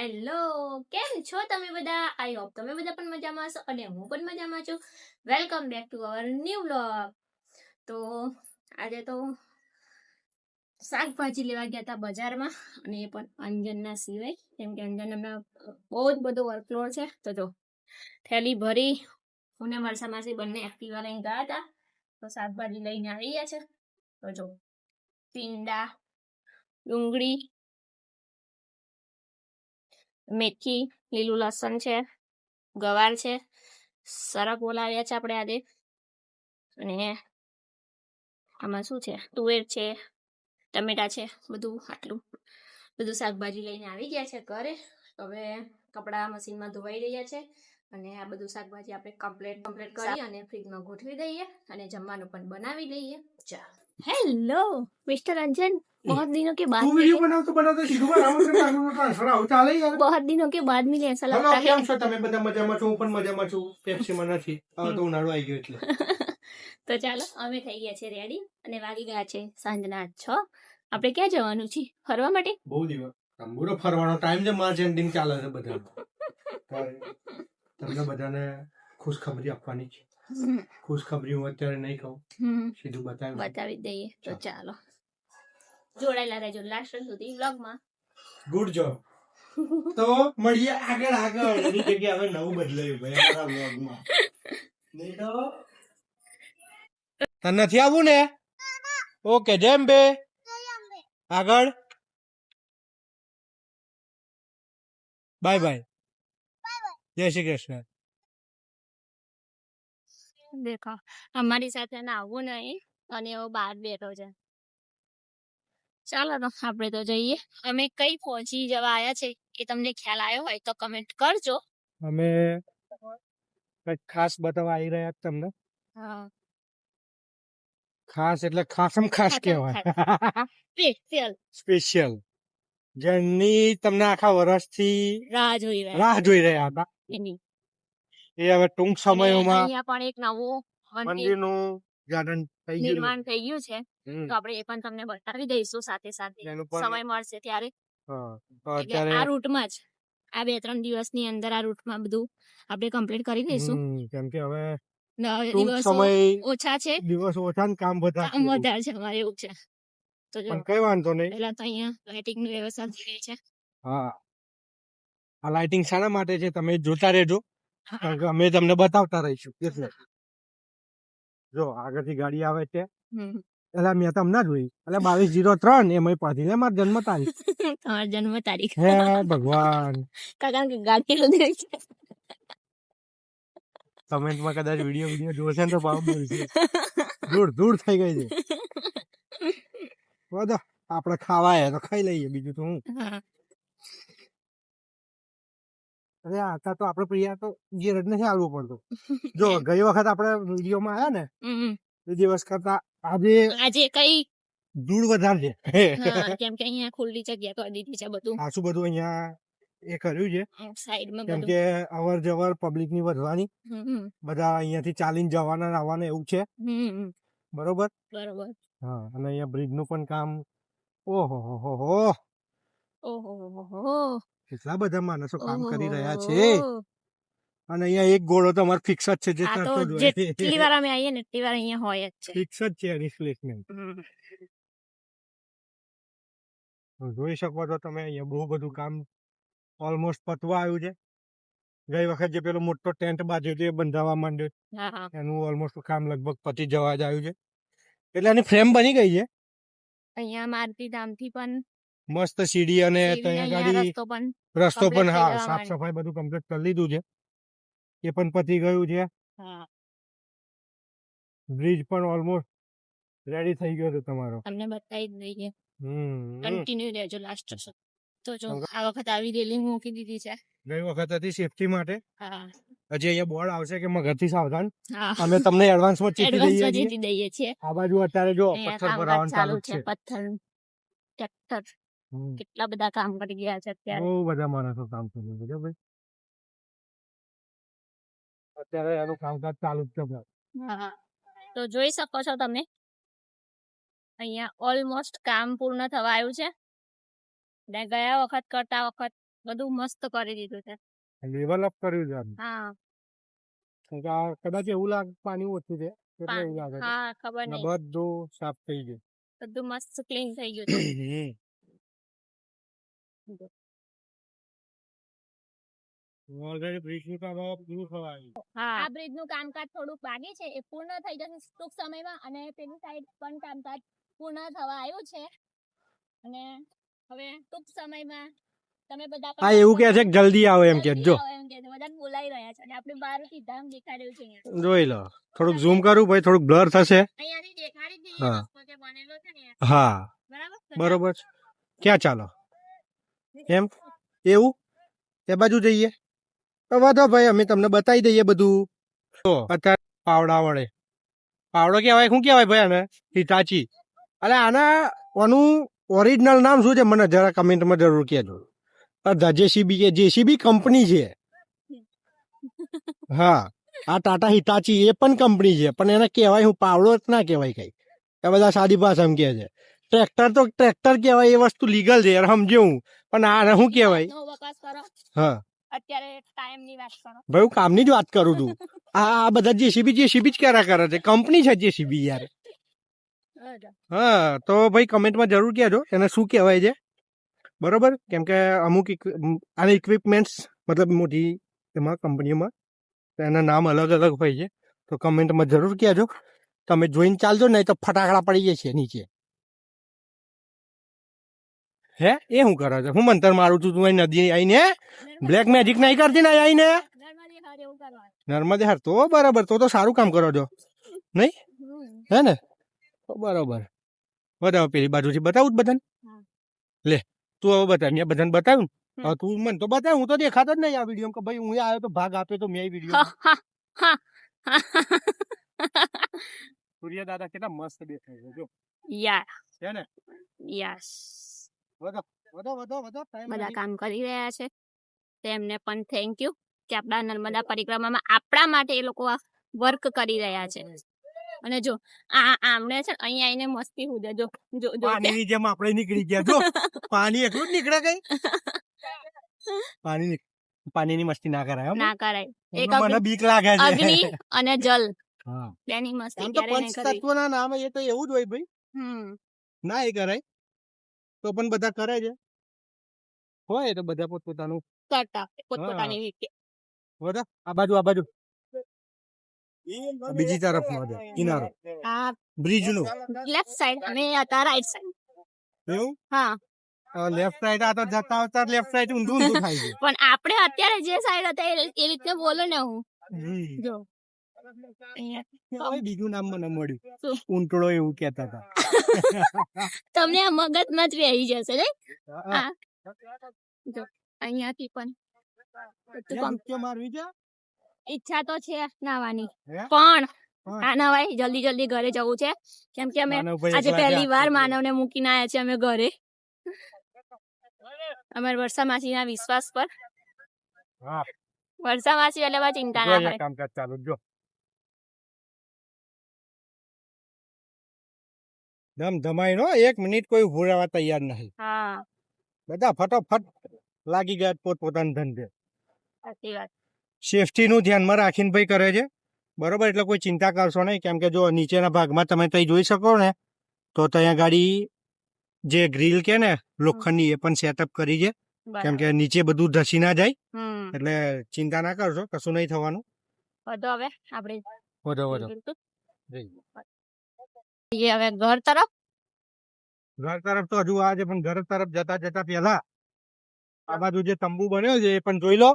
Hello, કેમ છો તમે બધા? આઈ હોપ તમે બધા પણ મજામાં હશો અને હું પણ મજામાં છું. Welcome back to our new vlog. તો આજે તો શાકભાજી લેવા ગયા હતા બજારમાં, અને એ પણ અંજનના સિવાય, કેમ કે અંજન હમણાં બહુ જ બધો વર્કલોડ છે. તો જો થેલી ભરી હું ને મારી માસી બંને એક્ટિવા લઈને ગયા હતા. તો શાકભાજી લઈને આવી ગયા છે. તો જો ટીંડા, ડુંગળી, મેથી, લીલું લસણ છે, ગવાર છે, સરગ બોલાવ્યા છે આપણે આજે, અને આમાં શું છે, તુવેર છે, ટમેટા છે, બધું આટલું બધું શાકભાજી લઈને આવી ગયા છે ઘરે. હવે કપડાં મશીનમાં ધોવાઈ રહ્યા છે અને આ બધું શાકભાજી આપણે કમ્પ્લીટ કરી અને ફ્રીજમાં ગોઠવી દઈએ અને જમવાનું પણ બનાવી લઈએ. ચાલો. હેલો મિસ્ટર અંજન, बहुत दिनों के बाद वीडियो बनावतो સીધું આવું છે આનું ટ્રાન્સફર આવું ચાલે યાર. बहुत दिनों के बाद मिले ऐसा હેલો, लगता है. કેમ છો તમે બધા? મજામાં છો? હું પણ મજામાં છું. પેપ્સી માં નથી, હવે તો ઉનાળો આવી ગયો એટલે. તો ચાલો, અમે થઈ ગયા છે રેડી અને વાગી ગયા છે સાંજના 6. આપણે ક્યાં જવાનું છે? ફરવા માટે. બહુ દિવસ પૂરો ફરવાનો ટાઈમ છે. માર્ચ એન્ડિંગ ચાલે છે બધા. તમને બધાને ખુશખબરી આપવાની છે. ખુશખબરી હું અત્યારે નહીં કહું, સીધું બતાવી દઈએ. તો ચાલો જોડાયેલા રહેજો લાસ્ટ સુધી વ્લોગમાં. Good job. તો મળીએ આગળ એની જગ્યાએ હવે નવું બદલાયું ભાઈ અમારા વ્લોગમાં. નહીં તો તને નથી આવવું ને? ઓકે, જેમ બે આગળ. Bye bye. જય શ્રી કૃષ્ણ. દેખો અમારી સાથે ના આવવું નહીં અને એવો બહાર બેઠો છે. ચાલો તો આપણે તો જઈએ. અમે કઈ પહોંચી જવા આવ્યા છે એ તમને ખ્યાલ આવ્યો હોય તો કમેન્ટ કરજો. અમે કઈક ખાસ બતાવવા આવી રહ્યા તમને. હા, ખાસ એટલે ખાસમ ખાસ કહેવાય. સ્પેશિયલ જેની તમને આખા વર્ષથી રાહ જોઈ રહ્યા હતા. એની એ હવે ટૂંક સમયમાં અહીંયા પણ એક નવું મંદિરનું ઉદ્ઘાટન નિર્માણ થઈ ગયું છે. તો આપણે એ પણ તમને બતાવી દઈશું સાથે સાથે સમય મળશે ત્યારે. આ રૂટમાં જ આ 2-3 દિવસની અંદર આ રૂટમાં બધું આપણે કમ્પ્લીટ કરી દઈશું. કેમ કે હવે દિવસ ઓછા છે, દિવસ ઓછા ને કામ વધારે છે અમારે, એવું છે. તો જો કઈ વાંધો નહીં. પહેલા તો અહીંયા લાઇટિંગ ની વ્યવસ્થા થઈ રહી છે. હા, આ લાઇટિંગ શાના માટે છે તમે જોતા રહેજો, કારણ કે અમે તમને બતાવતા રહીશું. એટલે જો આગળથી ગાડી આવે છે. એટલે મેં તમને જોઈ એટલે 2203 એમાં પાછી ને મારી જન્મ તારીખ. તમારી જન્મ તારીખ. હે ભગવાન. કારણ કે ગાડી લઈ છે. કમેન્ટમાં કદાચ વિડીયો જોશે ને તો ભાવ બોલશે. દૂર થઈ ગઈ છે. બધો આપણે ખાવાય તો ખાઈ લઈએ, બીજું તો હું. અરે આતા તો આપણે પ્રિયા તો ઘેર જ નથી આવવું પડતું. જો ગઈ વખત આપણે વિડીયોમાં આવ્યા ને એ દિવસ કરતા આજે કઈ ધૂળ વધારે છે. કેમ કે અહીંયા ખુલ્લી જગ્યા કરી દીધી છે બધું. આછું બધું અહીંયા એ કર્યું છે સાઈડમાં, કેમ કે અવર જવર પબ્લિક ની વધવાની, બધા અહીંયાથી ચાલીને જવાના આવવાના એવું છે. બરોબર. હા, અને અહીંયા બ્રિજ નું પણ કામ. ઓહો કેટલા બધા માણસો કામ કરી રહ્યા છે. અને અહીંયા એક ઘોડો તો અમારે ફિક્સ જ છે, જે જેટલી વાર અમે આવીએ ને એટલી વાર અહીંયા હોય જ છે. ફિક્સ જ છે રિપ્લેસમેન્ટ. જોઈ શકો છો તમે અહીંયા બહુ બધું કામ ઓલમોસ્ટ પતવા આવ્યું છે. ગઈ વખત જે પેલો મોટો ટેન્ટ બાંધ્યો હતો એ બંધાવા માંડ્યો, એનું ઓલમોસ્ટ કામ લગભગ પતી જવા જ આવ્યું છે. એટલે એની ફ્રેમ બની ગઈ છે. અહીંયા મારુતિ ધામથી પણ મસ્ત સીડી અને રસ્તો પણ હા, સાફ સફાઈ બધું કમ્પ્લીટ કરી લીધું છે. એ પણ પતી ગયું છે. બ્રિજ પણ ઓલમોસ્ટ રેડી થઈ ગયો છે તમારો. તમને બતાવી જ દઈએ. કન્ટિન્યુ રહેજો લાસ્ટ સુધી. તો જો આ વખત આવી રેલિંગ મૂકી દીધી છે. ગઈ વખત હતી સેફટી માટે. હજી અહીંયા બોર્ડ આવશે કે મગરથી સાવધાન. અમે તમને એડવાન્સમાં ચીઠી દઈએ છીએ. આ બાજુ અત્યારે જો પથ્થર ભરાવાનું ચાલુ છે. પથ્થર, ટ્રેક્ટર, કેટલા બધા કામ કરી ગયા છે અત્યારે. બહુ બધા માણસો કામ કરી રહ્યા છે ભાઈ. અત્યારે એનું કામકાજ ચાલુ જ છે. તો જોઈ શકો છો તમે અહીંયા ઓલમોસ્ટ કામ પૂર્ણ થવા આવ્યું છે. ને ગયા વખત કરતા વખત બધું મસ્ત કરી દીધું છે. લેવલ અપ કર્યું છે આમ. હા કેમ કે આ કદાચ એવું લાગે પાણી ઓછું છે એટલે એવું લાગે છે. હા ખબર અને નહીં, બધું સાફ થઈ ગયું. બધું મસ્ત ક્લીન થઈ ગયું છે. ઓલરેડી બ્રિજનું કામ હવે પૂરું થવા આવ્યું. હા આ બ્રિજ નું કામકાજ થોડુંક બાકી છે, એ પૂર્ણ થઈ જશે ટૂંક સમયમાં, અને પેલી સાઈડ પણ કામકાજ પૂર્ણ થવા આવ્યું છે, અને હવે ટૂંક સમયમાં તમે બધા હા એવું કે છે કે જલ્દી આવે એમ કે જો બધાને બોલાવી રહ્યા છે, અને આપણે મારુતિ ધામ દેખાઈ રહ્યું છે અહીંયા. જોઈ લો. થોડુંક ઝૂમ કરું ભાઈ, થોડુંક બ્લર થશે. અહીંયાથી દેખાડી જ દઈએ રસ્તો જે બનેલો છે ને. હા બરાબર બરોબર. ક્યાં ચાલો એમ એવું એ બાજુ જઈએ તો વાંધો ભાઈ, અમે તમને બતાવી દઈએ બધું. અત્યારે પાવડા વડે પાવડો કહેવાય, શું કહેવાય ભાઈ આને? હિટાચી. અરે આના આનું ઓરિજિનલ નામ શું છે મને જરા કમેન્ટમાં જરૂર કહેજો. જેસીબી કે જેસીબી કંપની છે. હા આ ટાટા હિટાચી એ પણ કંપની છે, પણ એને કહેવાય હું પાવડો જ ના કહેવાય કઈ. એ બધા સાદી ભાષામાં કહે છે. ટ્રેક્ટર તો ટ્રેક્ટર કહેવાય, એ વસ્તુ લીગલ છે યાર, સમજે હું. પણ આને શું કહેવાય? હા અત્યારે ટાઈમની વાત કરો ભાઈ, હું કામની જ વાત કરું છું. આ બધા જેસીબી જ કર્યા કરે છે, કંપની છે જેસીબી યાર. હા તો ભાઈ કમેન્ટમાં જરૂર કહેજો એને શું કહેવાય છે, બરોબર? કેમ કે અમુક આની ઇક્વિપમેન્ટ્સ મતલબ મોટી એમાં કંપનીમાં એના નામ અલગ અલગ હોય છે, તો કમેન્ટમાં જરૂર કહેજો. તમે જોઈને ચાલજો, નહીં તો ફટાકડા પડી જશે નીચે. હે એ શું કરે છે? હું મંતર મારું છું તું અહીં નદી આવીને બ્લેક મેજિક નહીં કરતી ને આવીને નર્મદે હાર? તો બરાબર, તો સારું કામ કરો છો નહીં હે ને? તો બરોબર. બતાવો પેલી બાજુથી બતાવું જ બધાને. લે તું હવે બતાવ. મેં બધાને બતાવ્યું. હવે તું મને તો બતાવ, હું તો દેખાતો જ નહીં આ વિડીયો કે ભાઈ હું આવ્યો તો ભાગ આપ્યો તો મેં વિડીયો. સૂર્ય દાદા કેટલા મસ્ત દેખાય છે જો યાર. છે ને? યસ. વધો બધા કામ કરી રહ્યા છે, તેમને પણ થેન્ક યુ કે આપણા નર્મદા પરિક્રમામાં આપણા માટે એ લોકો વર્ક કરી રહ્યા છે. અને જો આમણે છે અહીંયા આવીને મસ્તી હુદે જો જો પાણીની જેમ આપણે નીકળી ગયા જો. પાણી એટલું જ નીકળે કઈ? પાણીની મસ્તી ના કરાય. ના કરાય. એક મને બીક લાગે છે. અગ્નિ અને જલ હા બેની મસ્તી આમ તો ક્યારે નહીં કરવી. પંચતત્વના નામે એ તો એવું જ હોય ભાઈ. ના એ કરાય તો પણ બધા કરે છે, હોય તો બધા પોતપોતાનું કરતા પોતપોતાની રીતે. બધા આ બાજુ બીજી તરફ કિનારો બ્રિજ નું લેફ્ટ સાઈડ અને હતા રાઈટ સાઈડ. એવું? હા લેફ્ટ સાઈડ આ તો જતા આવતા લેફ્ટ સાઈડ ઊંધું થાય છે. પણ આપણે અત્યારે જે સાઈડ હતા એ રીતે બોલો ને હું જો બીજું નામ મને મળ્યું ઊંટડો એવું કેતા હતા. તમને આ મગજમાં જ રહી જશે ને. જો અહીંયાથી પણ મારવી છે. ઈચ્છા તો છે નાવાની, પણ આ નવાય જલ્દી ઘરે જવું છે, કેમ કે અમે આજે પહેલી વાર માનવને મૂકીને આવ્યા છે અમે ઘરે, અમારે વર્ષા માસીના વિશ્વાસ પર. વર્ષા માસી એટલે ચિંતા ના હોય. કામકાજ ચાલુ જો ધમાઈ નો 1 મિનિટ કોઈ ઉભું રહેવા તૈયાર નહીં. હા બધા ફટોફટ લાગી ગયા પોતપોતાના ધંધે. સાચી વાત. સેફટી નું ધ્યાનમાં રાખીને ભાઈ કરે છે, બરોબર? એટલે કોઈ ચિંતા કરશો નહીં, કેમ કે જો નીચેના ભાગમાં તમે ત્યાં જોઈ શકો ને, તો ત્યાં ગાડી જે ગ્રીલ કે ને લોખંડની એ પણ સેટઅપ કરી છે, કેમ કે નીચે બધું ધસી ના જાય. એટલે ચિંતા ના કરશો, કશું નહીં થવાનું. વધો હવે આપણે વધો હવે ઘર તરફ તો હજુ આ છે, પણ ઘર તરફ જતા પહેલા આ બાજુ જે તંબુ બન્યો છે એ પણ જોઈ લો.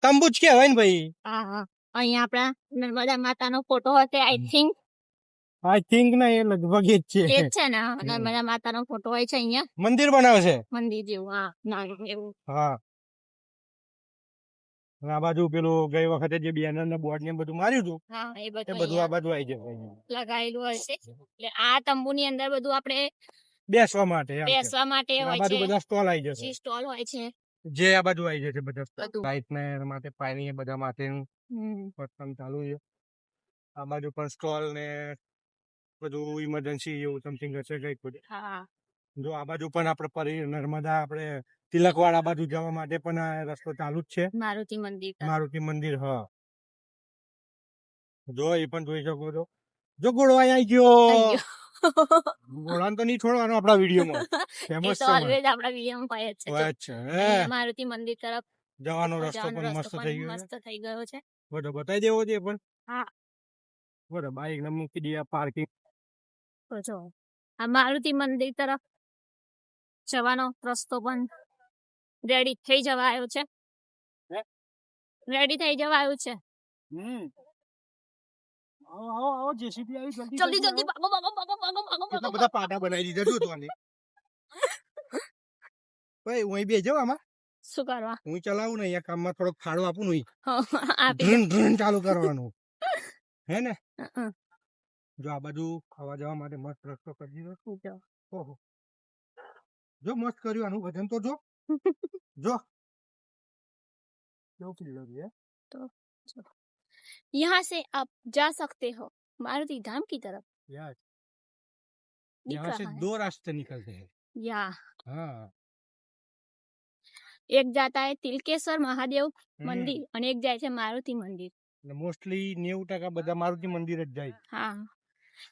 તંબુ જ કહેવાય ને ભાઈ. અહીંયા આપણા નર્મદા માતાનો ફોટો હશે. આઈ થિંક ને એ લગભગ એ જ છે ને નર્મદા માતાનો ફોટો હોય છે અહીંયા. મંદિર બનાવે છે, મંદિર જેવું. હા નાનું એવું. હા આ બાજુ પેલું ગઈ વખતે જે બેનર ને બોર્ડ ને બધું માર્યું હતું, એ બધું આ બાજુ આવી જાય લગાયેલું હોય છે. એટલે આ તંબુની અંદર બધું આપણે બેસવા માટે હોય છે. બધા સ્ટોલ આવી જશે. સ્ટોલ હોય છે જે આ બાજુ આવી જશે બધા લાઈટ ને માટે પાણી બધા માટે કામ ચાલુ છે. આ બાજુ પણ સ્ટોલ ને બધું ઇમરજન્સી એવું સમથિંગ હશે કઈક બધું. જો આ બાજુ પણ આપણે નર્મદા આપણે તિલકવાડા બાજુ જવા માટે પણ આ રસ્તો ચાલુ જ છે. મારુતિ મંદિર મારુતિ મંદિર. હા, જો એ પણ જોઈ શકો છો. જો ઘોડો આવી ગયો. ઘોડાને તો નહીં છોડવાનો આપણા વિડીયોમાં. ફેમસ છે ઓલવેઝ આપણા વિડીયોમાં હોય જ છે. મારુતિ મંદિર તરફ જવાનો રસ્તો પણ મસ્ત થઈ ગયો છે. બધો બતાવી દેવો છે પણ. હા, બરાબર. બાઈક ને મૂકી દઈએ પાર્કિંગ. તો જો આ મારુતિ મંદિર તરફ જવાનો રસ્તો પણ રેડી થઈ જવા આવ્યો છે. રેડી થઈ જવા આવ્યું છે. આવો જેસીબી આવી જલ્દી જલ્દી ભાગો ભાગો ભાગો ભાગો ભાગો કેટલા બધા પાટા બનાવી દીધા જો તો આને. ભાઈ હું અહીં બેજો આમાં શું કરવા હું ચલાવું ને અહીંયા કામમાં થોડોક ફાળો આપું ને આપી ધ્રુન ધ્રુન ચાલુ કરવાનું હે ને. જો આ બાજુ ખાવા જવા માટે મસ્ત રસ્તો કરી દીધો. ઓહો, જો મસ્ત કર્યું આનું વજન તો જો જો કેવું કિલ્લો છે. तो यहाँ से आप जा सकते हो मारुति धाम की तरफ. यार यहाँ से दो रास्ते निकलते हैं. या हाँ, एक जाता है तिलकेश्वर महादेव मंदिर અને એક જાય છે મારુતિ મંદિર. મોસ્ટલી 90% બધા મારુતિ મંદિર જ જાય. હા,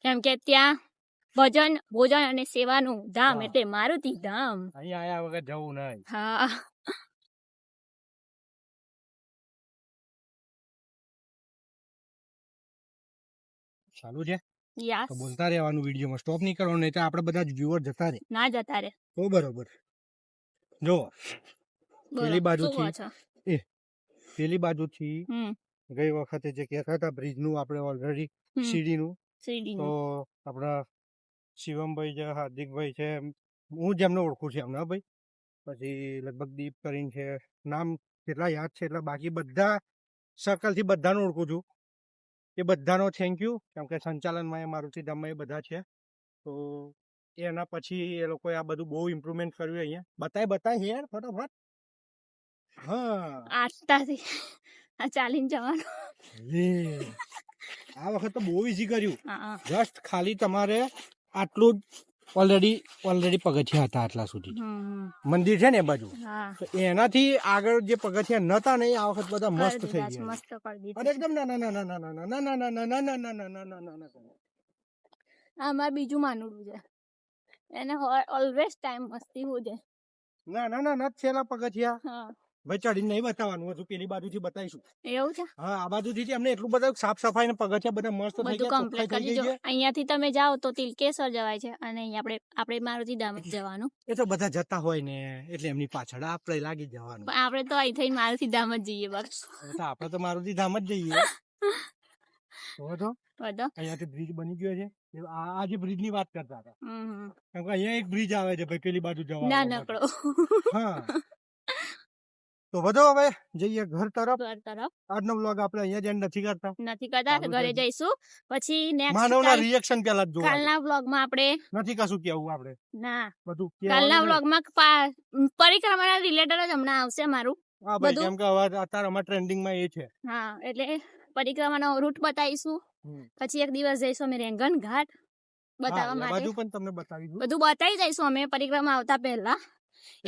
કેમ કે ત્યાં ભજન ભોજન અને સેવાનું ધામ એટલે મારુતિ ધામ. અહીંયા આયા વગર જવું નહીં. હા, ચાલુ છે. યસ, તો બોલતા રહેવાનું વિડીયોમાં, સ્ટોપ નહીં કરવાનું, નહીં તો આપણે બધા વ્યુઅર જતા રહે. ના જતા રે તો બરોબર. જો પેલી બાજુથી પેલી બાજુથી ગઈ વખતે જે કહેતા હતા બ્રિજ નું આપણે ઓલરેડી સીડીનું તો આપણા શિવમભાઈ છે, હાર્દિકભાઈ છે, હું જેમને ઓળખું છું એમને ભાઈ. પછી લગભગ દીપ કરીને છે, નામ કેટલા યાદ છે એટલે બાકી બધા સર્કલ થી બધાને ઓળખું છું. એ બધાનો થેન્ક યુ, કેમ કે સંચાલનમાં એ મારુતિ ધામમાં એ બધા છે. તો એના પછી એ લોકોએ આ બધું બહુ ઇમ્પ્રુવમેન્ટ કર્યું. અહીંયા બતાય યાર ફટાફટ. હા, આટલાથી આ ચાલીને જવાનું. આ વખત તો બહુ ઈઝી કર્યું. જસ્ટ ખાલી તમારે આટલું ઓલરેડી પગથિયા હતા આટલા સુધી મંદિર છે ને એ બાજુ. એનાથી આગળ જે પગથિયા નતા ને આ વખત બધા મસ્ત થઈ ગયા. અને એકદમ નાના નાના નાના નાના નાના નાના નાના નાના નાના. આમાં બીજું માનવું છે એને ઓલવેઝ ટાઈમ મસ્તી હો જાય. ના ના ના ના છેલ્લા પગથિયા ભાઈ ચડીને નહીં બતાવવાનું હતું, પેલી બાજુથી બતાવીશું. એવું છે? હા, આ બાજુથી અમને એટલું બધું સાફ સફાઈ ને પગથિયા બધા મસ્ત થઈ ગયા, કમ્પ્લીટ કરી દીધું. અહીંયાથી તમે જાઓ તો તિલકેશ્વર જવાય છે અને અહીંયા આપણે મારુતિ ધામ જ જવાનું. એ તો બધા જતા હોય ને એટલે એમની પાછળ આપણે લાગી જવાનું. આપણે તો અહીં થઈને મારુતિ ધામ જ જઈએ બસ. આપણે તો મારુતિ ધામ જ જઈએ. અહીંયાથી બ્રિજ બની ગયો છે. આ જે બ્રિજ ની વાત કરતા હતા, કેમ કે અહીંયા એક બ્રિજ આવે છે ભાઈ પેલી બાજુ જવા. ના નકળો. હા, તો બધો હવે જઈએ ઘર તરફ. આજનો વ્લોગ આપણે અહીંયા જ નથી કરતા, ઘરે જઈશું પછી નેક્સ્ટ માનવના રિએક્શન પહેલા જ જોવા. કાલના વ્લોગમાં આપણે નથી કશું કેવું આપણે. ના, બધું કાલના વ્લોગમાં પરિક્રમાના રિલેટેડ જ હમણાં આવશે મારું બધું, કેમ કે હવે અત્યારે અમાર ટ્રેન્ડિંગમાં એ છે. હા, એટલે પરિક્રમાનો રૂટ બતાવીશું. પછી એક દિવસ જઈશું અમે રેંગણ ઘાટ બતાવવા માટે. બધું પણ તમને બતાવીશું, બધું બતાવી જઈશું અમે પરિક્રમા આવતા પહેલા.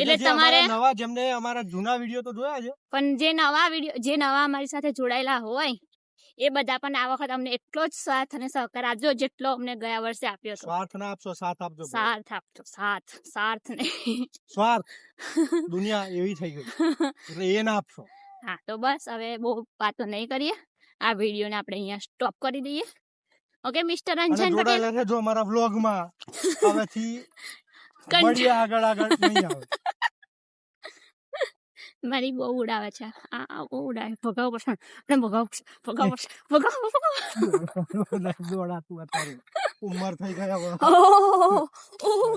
એટલે તમારે નવા જેમને અમારા જૂના વિડીયો તો જોયા છે, પણ જે નવા અમારી સાથે જોડાયેલા હોય એ બધા પણ આ વખત અમને એટલો જ સાથ અને સહકાર આપજો જેટલો અમને ગયા વર્ષે આપ્યો હતો. સ્વાર્થ ના આપશો, સાથ આપજો. સાથ આપજો, સાથ નહીં સ્વાર્થ. દુનિયા એવી થઈ ગઈ એટલે એ ના આપશો. હા, તો બસ હવે બહુ વાતો નહીં કરીએ, આ વિડીયો ને આપણે અહીંયા સ્ટોપ કરી દઈએ. ઓકે મિસ્ટર અંજન પટેલ, જો અમારા વ્લોગમાં હવેથી મળીએ આગળ નહીં આવે. મારી બહુ ઉડાવે છે આ બહુ ઉડાવે. ભગાવ પડશે ઉંમર થઈ ગયા.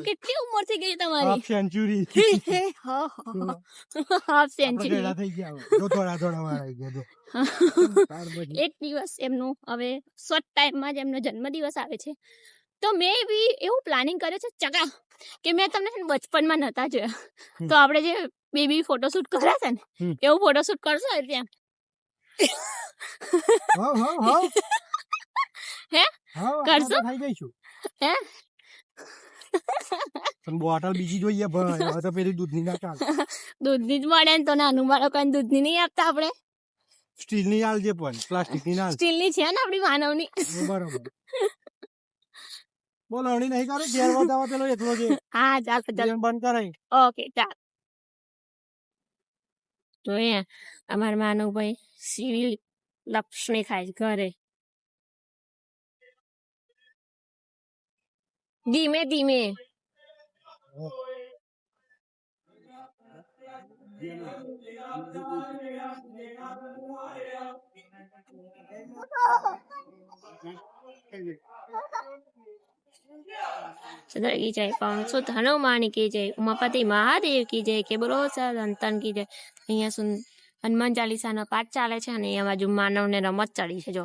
કેટલી ઉંમર થઈ ગઈ તમારી? Half century. હાફ સેન્ચુરી થઈ ગયા. જો થોડા વાર ગયા. એક દિવસ એમનું હવે શોર્ટ ટાઈમમાં જ એમનો જન્મદિવસ આવે છે, તો મેં બી એવું પ્લાનિંગ કર્યું છે ચકા કે મેં તમને બચપનમાં નતા જોયા, તો આપણે જે બેબી ફોટોશૂટ કર્યા છે ને એવું ફોટોશૂટ કરશો એટલે હે કરશો? થઈ જઈશું. હે પણ બોટલ બીજી જોઈએ ભાઈ, હવે તો પેલી દૂધની ના ચાલે. દૂધની જ મળે ને તો નાનું બાળકોને દૂધની નહીં આપતા આપણે. સ્ટીલની આલજે પણ, પ્લાસ્ટિકની ના આલ. સ્ટીલની છે ને આપણી માનવની. બરાબર. બોલો હણી નહીં કરું, ઘેર વધાવો પેલો એકલો છે. હા ચાલ ચાલ બંધ કરાય. ઓકે ચાલ. તો અહીંયા અમારા માનવભાઈ સિવિલ લક્ષ્મી ખાય ઘરે. ધીમે ધીમે. સદા કી જય, પવન સુત હનુમાન કી જય, ઉમાપતિ મહાદેવ કી જય, કે બોલો સંતન કી જય. અહીંયા હનુમાન ચાલીસાનો પાઠ ચાલે છે અને અહીંયા બાજુ માનવને રમત ચડી છે જો.